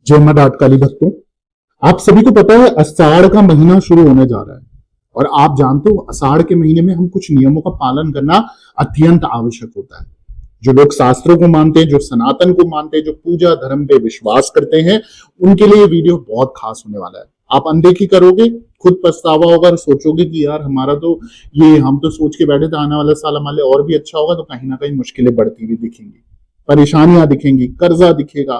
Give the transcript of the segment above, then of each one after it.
जय मां डाटकाली भक्तों, आप सभी को पता है आषाढ़ का महीना शुरू होने जा रहा है और आप जानते हो आषाढ़ के महीने में हम कुछ नियमों का पालन करना अत्यंत आवश्यक होता है। जो लोग शास्त्रों को मानते हैं, जो सनातन को मानते हैं, जो पूजा धर्म पे विश्वास करते हैं, उनके लिए ये वीडियो बहुत खास होने वाला है। आप अनदेखी करोगे, खुद पछतावा होगा और सोचोगे कि यार हमारा तो हम तो सोच के बैठे थे आने वाला साल हमारे और भी अच्छा होगा, तो कहीं ना कहीं मुश्किलें बढ़ती हुई दिखेंगी, परेशानियां दिखेंगी, कर्जा दिखेगा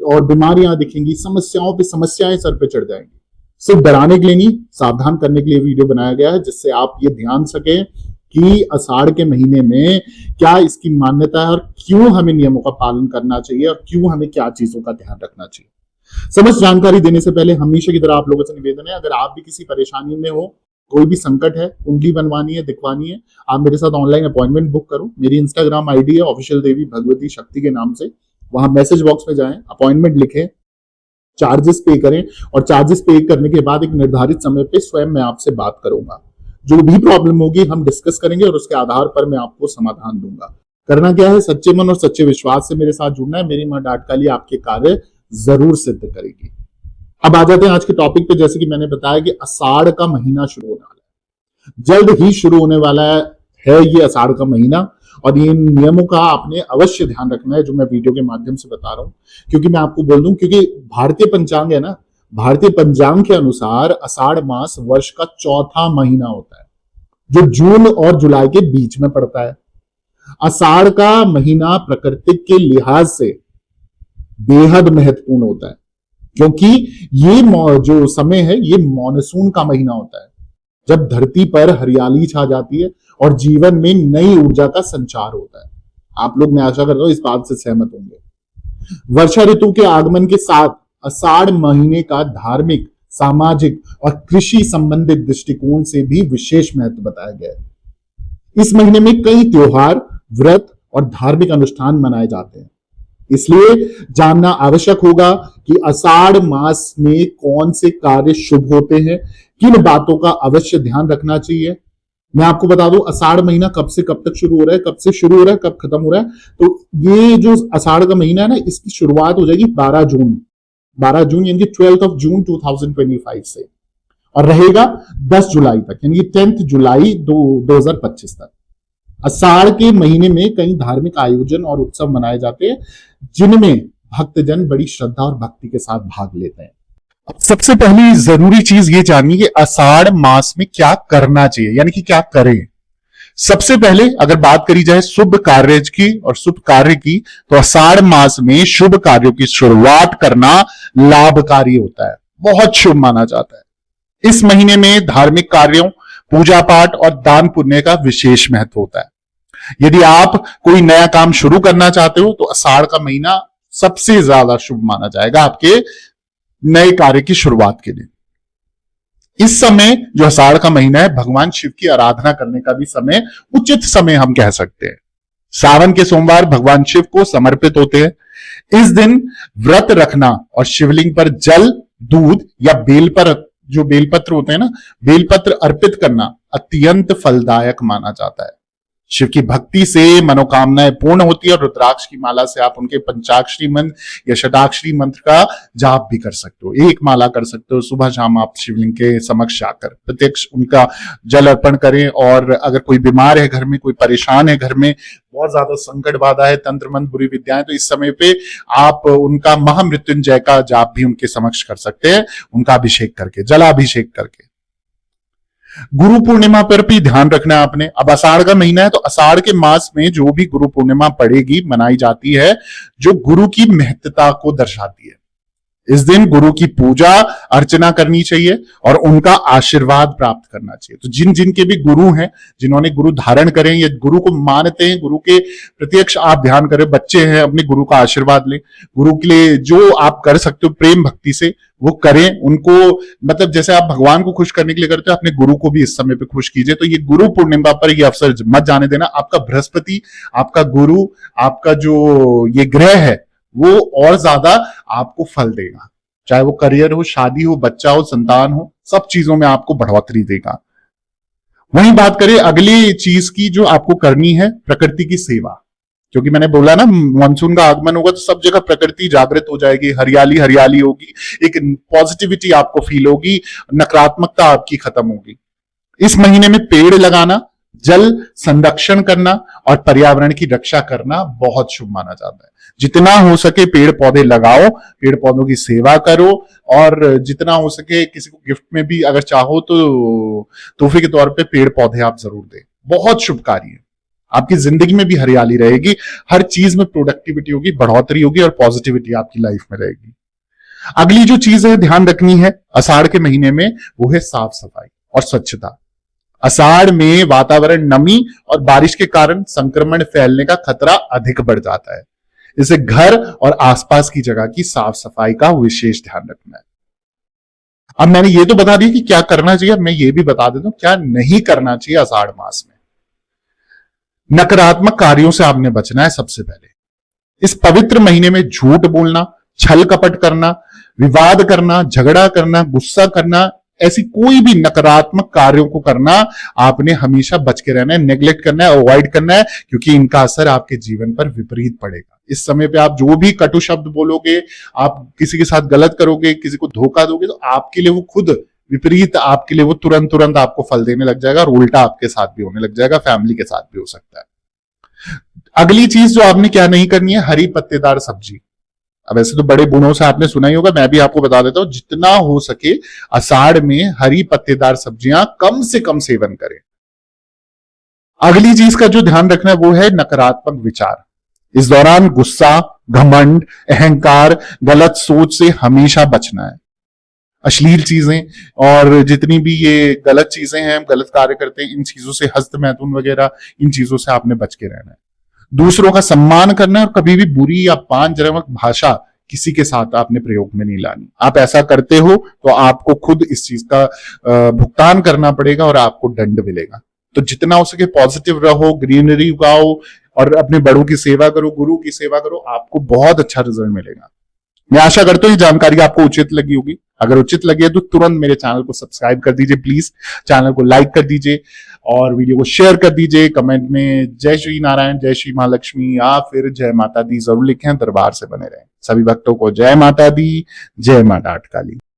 और बीमारियां दिखेंगी, समस्याओं पे समस्याएं सर पे चढ़ जाएंगी। सिर्फ डराने के लिए नहीं, सावधान करने के लिए वीडियो बनाया गया है, जिससे आप ये ध्यान सकें कि आषाढ़ के महीने में क्या इसकी मान्यता है और क्यों हमें नियमों का पालन करना चाहिए और क्यों हमें क्या चीजों का ध्यान रखना चाहिए। समस्त जानकारी देने से पहले हमेशा की तरह आप लोगों से निवेदन है, अगर आप भी किसी परेशानी में हो, कोई भी संकट है, कुंडली बनवानी है, दिखवानी है, आप मेरे साथ ऑनलाइन अपॉइंटमेंट बुक करो। मेरी इंस्टाग्राम आईडी है ऑफिशियल देवी भगवती शक्ति के नाम से, वहां मैसेज बॉक्स में जाएं, अपॉइंटमेंट लिखें, चार्जेस पे करें और चार्जेस पे करने के बाद एक निर्धारित समय पे स्वयं मैं आपसे बात करूंगा। जो भी प्रॉब्लम होगी हम डिस्कस करेंगे और उसके आधार पर मैं आपको समाधान दूंगा। करना क्या है, सच्चे मन और सच्चे विश्वास से मेरे साथ जुड़ना है। मेरी मां डाटकाली आपके कार्य जरूर सिद्ध करेगी। अब आ जाते हैं आज के टॉपिक पे। जैसे कि मैंने बताया कि आषाढ़ का महीना शुरू होने वाला है, जल्द ही शुरू होने वाला है ये आषाढ़ का महीना, और इन नियमों का आपने अवश्य ध्यान रखना है जो मैं वीडियो के माध्यम से बता रहा हूं। क्योंकि मैं आपको बोल दूं, क्योंकि भारतीय पंचांग है ना, भारतीय पंचांग के अनुसार आषाढ़ मास वर्ष का चौथा महीना होता है, जो जून और जुलाई के बीच में पड़ता है। आषाढ़ का महीना प्रकृति के लिहाज से बेहद महत्वपूर्ण होता है, क्योंकि ये जो समय है ये मॉनसून का महीना होता है, जब धरती पर हरियाली छा जाती है और जीवन में नई ऊर्जा का संचार होता है। आप लोग, मैं आशा करता हूं, इस बात से सहमत होंगे। वर्षा ऋतु के आगमन के साथ आषाढ़ महीने का धार्मिक, सामाजिक और कृषि संबंधित दृष्टिकोण से भी विशेष महत्व बताया गया है। इस महीने में कई त्योहार, व्रत और धार्मिक अनुष्ठान मनाए जाते हैं। इसलिए जानना आवश्यक होगा कि आषाढ़ मास में कौन से कार्य शुभ होते हैं, किन बातों का अवश्य ध्यान रखना चाहिए। मैं आपको बता दूं, आषाढ़ महीना कब से कब तक शुरू हो रहा है, कब से शुरू हो रहा है, कब खत्म हो रहा है। तो ये जो आषाढ़ का महीना है ना, इसकी शुरुआत हो जाएगी 12 जून यानी 12 जून 2025 से, और रहेगा 10 जुलाई तक, यानी 10 जुलाई 2025 तक। आषाढ़ के महीने में कई धार्मिक आयोजन और उत्सव मनाए जाते हैं, जिनमें भक्तजन बड़ी श्रद्धा और भक्ति के साथ भाग लेते हैं। अब सबसे पहली जरूरी चीज ये जाननी कि आषाढ़ मास में क्या करना चाहिए, यानी कि क्या करें। सबसे पहले अगर बात करी जाए शुभ कार्य की और शुभ कार्य की, तो आषाढ़ मास में शुभ कार्यों की शुरुआत करना लाभकारी होता है, बहुत शुभ माना जाता है। इस महीने में धार्मिक कार्यों, पूजा पाठ और दान पुण्य का विशेष महत्व होता है। यदि आप कोई नया काम शुरू करना चाहते हो तो आषाढ़ का महीना सबसे ज्यादा शुभ माना जाएगा आपके नए कार्य की शुरुआत के लिए। इस समय जो आषाढ़ का महीना है, भगवान शिव की आराधना करने का भी समय, उचित समय हम कह सकते हैं। सावन के सोमवार भगवान शिव को समर्पित होते हैं। इस दिन व्रत रखना और शिवलिंग पर जल, दूध या बेलपत्र होते हैं ना, बेलपत्र अर्पित करना अत्यंत फलदायक माना जाता है। शिव की भक्ति से मनोकामनाएं पूर्ण होती है और रुद्राक्ष की माला से आप उनके पंचाक्षरी मंत्र या षटाक्षरी मंत्र का जाप भी कर सकते हो। एक माला कर सकते हो। सुबह शाम आप शिवलिंग के समक्ष जाकर प्रत्यक्ष उनका जल अर्पण करें। और अगर कोई बीमार है घर में, कोई परेशान है घर में, बहुत ज्यादा संकट बाधा है, तंत्र मंत्र बुरी विद्याएं, तो इस समय पे आप उनका महामृत्युंजय का जाप भी उनके समक्ष कर सकते हैं, उनका अभिषेक करके, जलाभिषेक करके। गुरु पूर्णिमा पर भी ध्यान रखना है आपने। अब आषाढ़ का महीना है, तो आषाढ़ के मास में जो भी गुरु पूर्णिमा पड़ेगी, मनाई जाती है, जो गुरु की महत्ता को दर्शाती है। इस दिन गुरु की पूजा अर्चना करनी चाहिए और उनका आशीर्वाद प्राप्त करना चाहिए। तो जिन जिनके भी गुरु हैं, जिन्होंने गुरु धारण करें या गुरु को मानते हैं, गुरु के प्रत्यक्ष आप ध्यान करें, बच्चे हैं, अपने गुरु का आशीर्वाद लें। गुरु के लिए जो आप कर सकते हो प्रेम भक्ति से वो करें। उनको, मतलब जैसे आप भगवान को खुश करने के लिए करते हो, अपने गुरु को भी इस समय पे खुश कीजिए। तो ये गुरु पूर्णिमा पर ये अवसर मत जाने देना। आपका बृहस्पति, आपका गुरु, आपका जो ये ग्रह है, वो और ज्यादा आपको फल देगा। चाहे वो करियर हो, शादी हो, बच्चा हो, संतान हो, सब चीजों में आपको बढ़ोतरी देगा। वहीं बात करें अगली चीज की जो आपको करनी है, प्रकृति की सेवा। क्योंकि मैंने बोला ना मानसून का आगमन होगा तो सब जगह प्रकृति जागृत हो जाएगी, हरियाली हरियाली होगी, एक पॉजिटिविटी आपको फील होगी, नकारात्मकता आपकी खत्म होगी। इस महीने में पेड़ लगाना, जल संरक्षण करना और पर्यावरण की रक्षा करना बहुत शुभ माना जाता है। जितना हो सके पेड़ पौधे लगाओ, पेड़ पौधों की सेवा करो, और जितना हो सके किसी को गिफ्ट में भी अगर चाहो तो तोहफे के तौर पे पेड़ पौधे आप जरूर दें। बहुत शुभ कार्य है, आपकी जिंदगी में भी हरियाली रहेगी, हर चीज में प्रोडक्टिविटी होगी, बढ़ोतरी होगी और पॉजिटिविटी आपकी लाइफ में रहेगी। अगली जो चीज है ध्यान रखनी है आषाढ़ के महीने में, वो है साफ सफाई और स्वच्छता। आषाढ़ में वातावरण नमी और बारिश के कारण संक्रमण फैलने का खतरा अधिक बढ़ जाता है। इसे घर और आसपास की जगह की साफ सफाई का विशेष ध्यान रखना है। अब मैंने ये तो बता दिया कि क्या करना चाहिए, अब मैं ये भी बता देता हूं क्या नहीं करना चाहिए आषाढ़ मास में। नकारात्मक कार्यों से आपने बचना है। सबसे पहले इस पवित्र महीने में झूठ बोलना, छल कपट करना, विवाद करना, झगड़ा करना, गुस्सा करना, ऐसी कोई भी नकारात्मक कार्यों को करना आपने हमेशा बच के रहना है, नेग्लेक्ट करना है, अवॉइड करना है, क्योंकि इनका असर आपके जीवन पर विपरीत पड़ेगा। इस समय पे आप जो भी कटु शब्द बोलोगे, आप किसी के साथ गलत करोगे, किसी को धोखा दोगे, तो आपके लिए वो खुद विपरीत, आपके लिए वो तुरंत तुरंत आपको फल देने लग जाएगा और उल्टा आपके साथ भी होने लग जाएगा, फैमिली के साथ भी हो सकता है। अगली चीज जो आपने क्या नहीं करनी है, हरी पत्तेदार सब्जी। अब ऐसे तो बड़े गुणों से आपने सुना ही होगा, मैं भी आपको बता देता हूं, जितना हो सके आषाढ़ में हरी पत्तेदार सब्जियां कम से कम सेवन करें। अगली चीज का जो ध्यान रखना है वो है नकारात्मक विचार। इस दौरान गुस्सा, घमंड, अहंकार, गलत सोच से हमेशा बचना है। अश्लील चीजें और जितनी भी ये गलत चीजें हैं, गलत कार्य करते हैं, इन चीजों से, हस्त मैथुन वगैरह, इन चीजों से आपने बच के रहना है। दूसरों का सम्मान करना है और कभी भी बुरी या अपमानजनक भाषा किसी के साथ आपने प्रयोग में नहीं लानी। आप ऐसा करते हो तो आपको खुद इस चीज का भुगतान करना पड़ेगा और आपको दंड मिलेगा। तो जितना हो सके पॉजिटिव रहो, ग्रीनरी उगाओ और अपने बड़ों की सेवा करो, गुरु की सेवा करो, आपको बहुत अच्छा रिजल्ट मिलेगा। मैं आशा करता हूं ये जानकारी आपको उचित लगी होगी। अगर उचित लगे तो तुरंत मेरे चैनल को सब्सक्राइब कर दीजिए, प्लीज चैनल को लाइक कर दीजिए और वीडियो को शेयर कर दीजिए। कमेंट में जय श्री नारायण, जय श्री मां लक्ष्मी या फिर जय माता दी जरूर लिखें। दरबार से बने रहें। सभी भक्तों को जय माता दी, जय माता आटकाली।